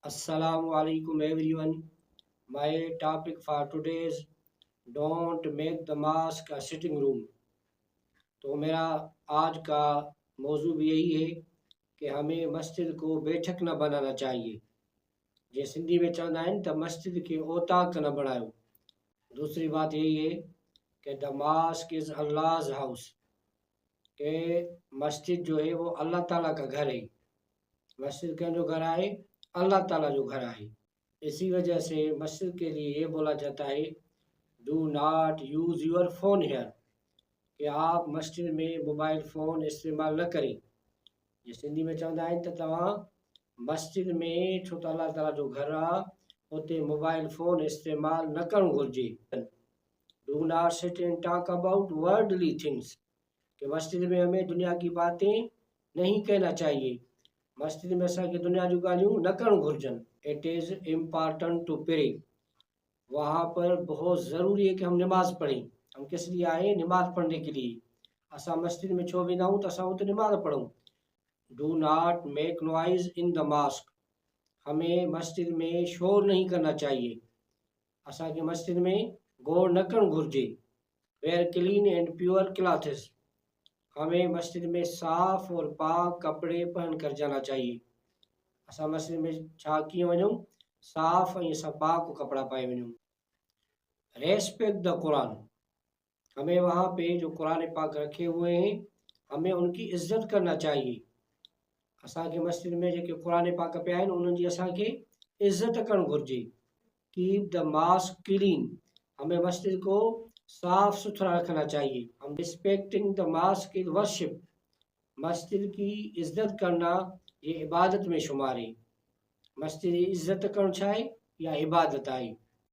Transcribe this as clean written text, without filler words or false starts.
Assalamu alaikum everyone. My topic for today is don't make the mosque a sitting room. تو میرا آج کا موضوع بھی یہی ہے کہ ہمیں مسجد کو بیٹھک نہ بنانا چاہیے. جی سندھی میں چوندہ ہیں تو مسجد کے اوتاق نہ بناؤ. دوسری بات یہی ہے کہ the mosque is Allah's house. کہ مسجد جو ہے وہ اللہ تعالیٰ کا گھر ہے. مسجد کا جو گھر ہے اللہ تعالیٰ جو گھر ہے. اسی وجہ سے مسجد کے لیے یہ بولا جاتا ہے do not use your phone here, کہ آپ مسجد میں موبائل فون استعمال نہ کریں. یہ سندھی میں چوندہ ہیں تو تمام مسجد میں چھو تو اللہ تعالیٰ جو گھر ہے ہوتے موبائل فون استعمال نہ کروں گھرجے. ڈو ناٹ سٹ اینڈ ٹاک اباؤٹ ورڈلی تھنگس، کہ مسجد میں ہمیں دنیا کی باتیں نہیں کہنا چاہیے. مسجد میں ایسا کہ دنیا جو گالیوں نہ کروں گھرجن. It is important to pray, وہاں پر بہت ضروری ہے کہ ہم نماز پڑھیں. ہم کس لیے آئے؟ نماز پڑھنے کے لیے. اسا مسجد میں چھو بھی نہ ہوں تو اسا تو نماز پڑھوں. Do not make noise in the mosque, ہمیں مسجد میں شور نہیں کرنا چاہیے. اسا کے مسجد میں گوڑ نہ کروں گھرجے. ویئر کلین اینڈ پیور کلاتھز، ہمیں مسجد میں صاف اور پاک کپڑے پہن کر جانا چاہیے. اسا مسجد میں چھا کیے ونوں؟ صاف اور پاک کو کپڑا پائے ونوں. ریسپیکٹ دا قرآن، ہمیں وہاں پہ جو قرآن پاک رکھے ہوئے ہیں ہمیں ان کی عزت کرنا چاہیے. اسا کے مسجد میں جو کہ قرآن پاک پہ آئے انہوں نے اسا کے عزت کرن گھرجے. کیپ دا ماسک کلین، ہمیں مسجد کو صاف ستھرا رکھنا چاہیے. ہم رسپیکٹنگ دا ماسک از ورشپ، مسجد کی عزت کرنا یہ عبادت میں شمار ہے. مسجد عزت کرنا چاہے یا عبادت آئے.